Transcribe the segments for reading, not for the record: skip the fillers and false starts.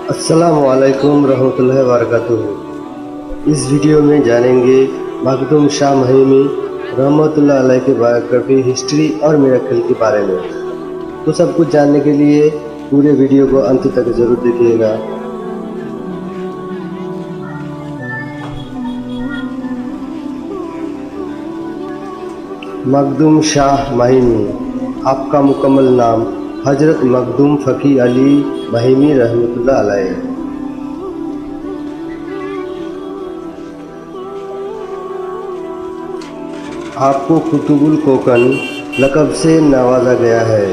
अस्सलामुअलैकुम रहमतुल्लाहि व बरकातुहू। इस वीडियो में जानेंगे मखदूम शाह महिमी रहमतुल्लाह अलैह की बायोग्राफी, हिस्ट्री और मिरेकल के बारे में। तो सब कुछ जानने के लिए पूरे वीडियो को अंत तक जरूर देखिएगा। मखदूम शाह महिमी। आपका मुकम्मल नाम हजरत मखदूम फ़की अली महिमी रहमतुल्लाह अलैह। आपको कुतुबुल कोकन लक़ब से नवाजा गया है।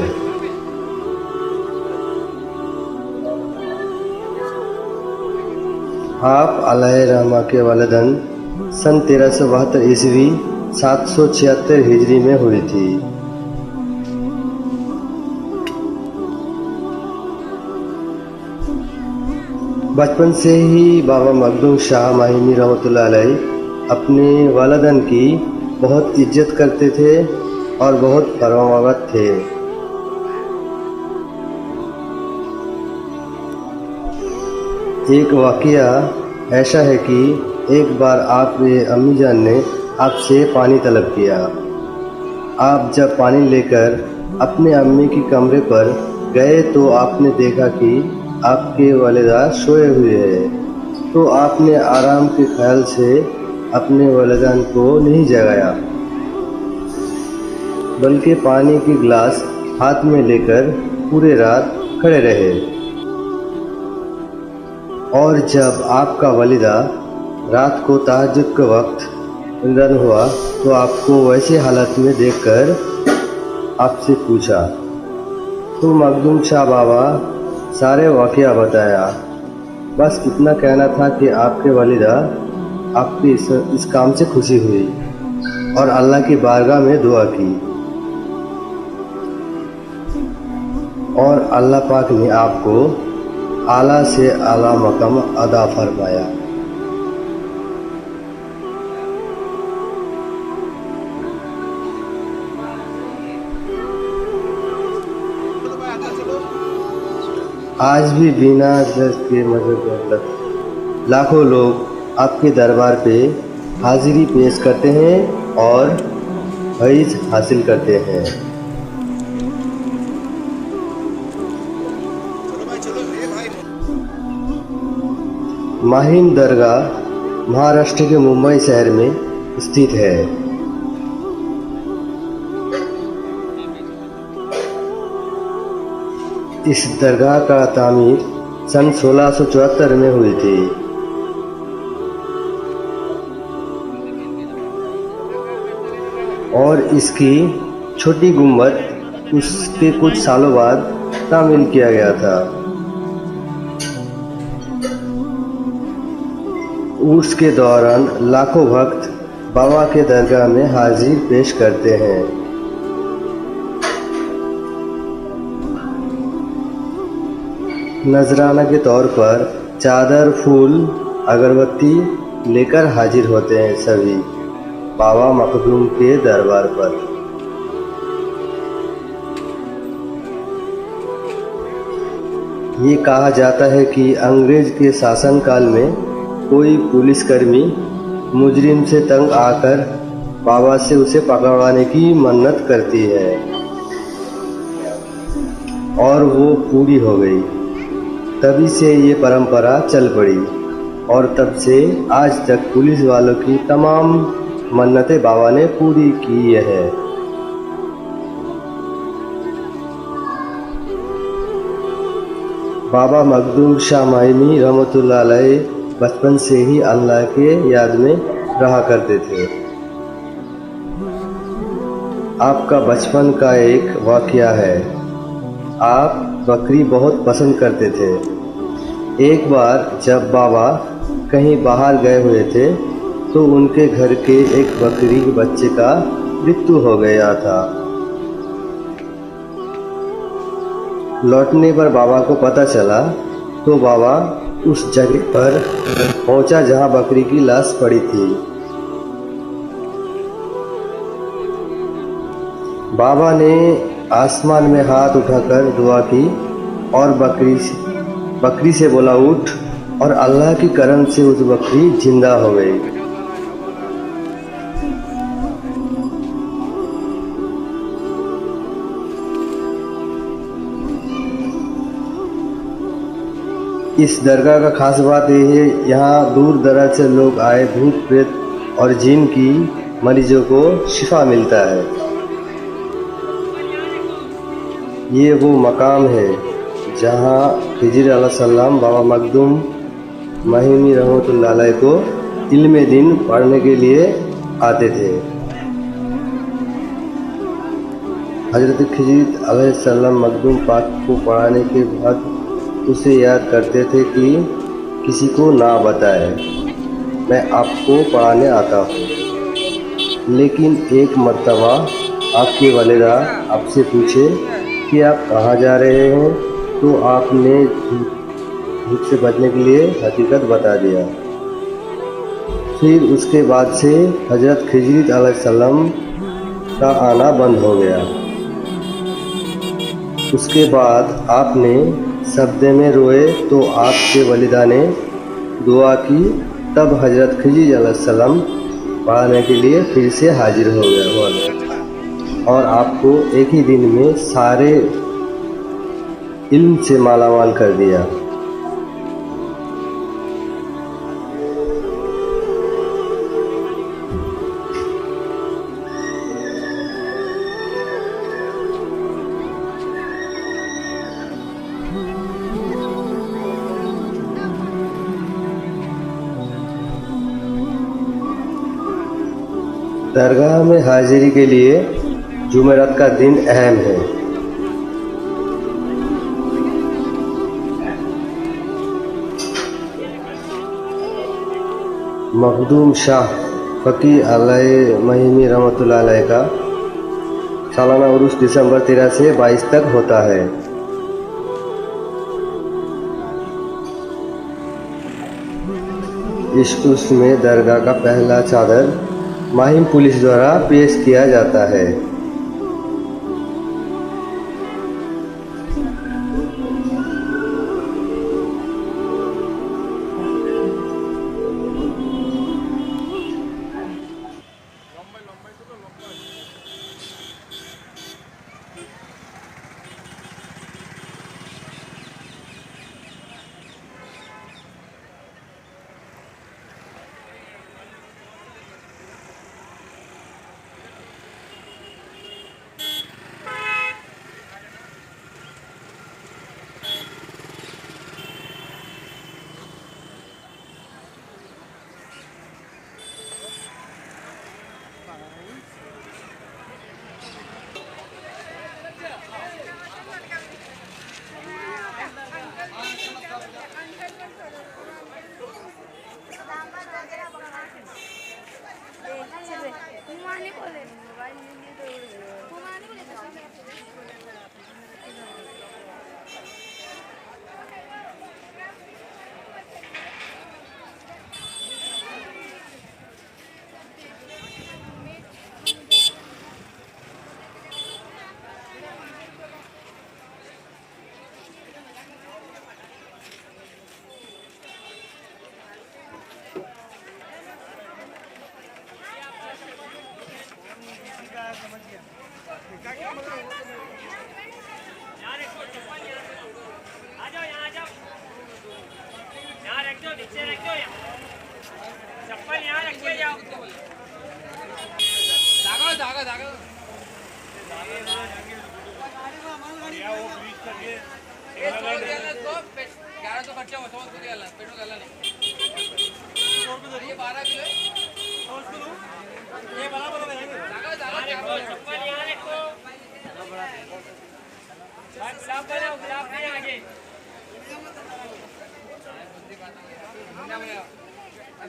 आप अलैहि रहमा के वालिदैन सन 1372 ईस्वी 776 हिजरी में हुई थी। बचपन से ही बाबा मखदूम शाह महिमी रहमतुल्लाह अलैह अपने वालिदैन की बहुत इज्जत करते थे और बहुत फरमावत थे। एक वाक़या ऐसा है कि एक बार आपके अम्मी जान ने आपसे पानी तलब किया। आप जब पानी लेकर अपने अम्मी के कमरे पर गए तो आपने देखा कि आपके वालिदा सोए हुए हैं। तो आपने आराम के ख्याल से अपने वालिदैन को नहीं जगाया, बल्कि पानी की गिलास हाथ में लेकर पूरे रात खड़े रहे। और जब आपका वालिदा रात को तहज्जुद के वक्त निधन हुआ तो आपको वैसे हालत में देखकर आपसे पूछा। तो मखदूम शाह बाबा सारे वाक़या बताया। बस इतना कहना था कि आपके वालिदा आपकी इस काम से खुशी हुई और अल्लाह की बारगाह में दुआ की और अल्लाह पाक ने आपको आला से आला मकाम अदा फरमाया। आज भी बिना दर्द के मदद लाखों लोग आपके दरबार पे हाजिरी पेश करते हैं और फैज़ हासिल करते हैं। माहिम दरगाह महाराष्ट्र के मुंबई शहर में स्थित है। इस दरगाह का तामीर सन 1674 में हुई थी। और इसकी छोटी गुंबद उसके कुछ सालों बाद तामीर किया गया था। उर्स के दौरान लाखों भक्त बाबा के दरगाह में हाजिर पेश करते हैं। नजराना के तौर पर चादर, फूल, अगरबत्ती लेकर हाजिर होते हैं सभी बाबा मखदूम के दरबार पर। ये कहा जाता है कि अंग्रेज के शासनकाल में कोई पुलिसकर्मी मुजरिम से तंग आकर बाबा से उसे पकड़वाने की मन्नत करती है और वो पूरी हो गई। तभी से ये परंपरा चल पड़ी और तब से आज तक पुलिस वालों की तमाम मन्नतें बाबा ने पूरी की है। बाबा मखदूम शाह महिमी रहमतुल्लाह अलैह बचपन से ही अल्लाह के याद में रहा करते थे। आपका बचपन का एक वाक़या है। आप बकरी बहुत पसंद करते थे। एक बार जब बाबा कहीं बाहर गए हुए थे तो उनके घर के एक बकरी के बच्चे का मृत्यु हो गया था। लौटने पर बाबा को पता चला तो बाबा उस जगह पर पहुंचा जहां बकरी की लाश पड़ी थी। बाबा ने आसमान में हाथ उठाकर दुआ की और बकरी बकरी से बोला उठ, और अल्लाह की करम से उस बकरी जिंदा हो गई। इस दरगाह का खास बात यह है, यहाँ दूर दराज से लोग आए भूत प्रेत और जिन की मरीजों को शिफा मिलता है। ये वो मकाम है जहाँ खिज़िर अलैहिस्सलाम बाबा मखदूम महिमी रहमतुल्लाह अलैह को इल्म दीन पढ़ने के लिए आते थे। हज़रत खिज़िर अलैहिस्सलाम मखदूम पाक को पढ़ाने के बाद उसे याद करते थे कि किसी को ना बताए, मैं आपको पढ़ाने आता हूँ। लेकिन एक मर्तबा आपकी वालिदा आपसे पूछे कि आप कहाँ जा रहे हैं, तो आपने झूठ से बचने के लिए हकीकत बता दिया। फिर उसके बाद से हज़रत खिज़िर अलैहिस्सलाम का आना बंद हो गया। उसके बाद आपने सजदे में रोए तो आपके वालिदा ने दुआ की, तब हज़रत खिज़िर अलैहिस्सलाम पढ़ाने के लिए फिर से हाजिर हो गया और आपको एक ही दिन में सारे इल्म से मालामाल कर दिया। दरगाह में हाजिरी के लिए जुमेरात का दिन अहम है। मखदूम शाह फ़कीह अलैह महिमी रहमतुल्लाह अलैह का सालाना उर्स दिसंबर 13 से 22 तक होता है। इस उर्स में दरगाह का पहला चादर माहिम पुलिस द्वारा पेश किया जाता है। चप्पल यहाँ रख के जाओ। धागा धागा धागा ग्यारह तो खर्चा होता है पेट्रोल डालना नहीं। ये 12 किलो ये बराबर धागा धागा चप्पल यहाँ रखो।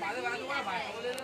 आगे बाद में भाई बोले ना।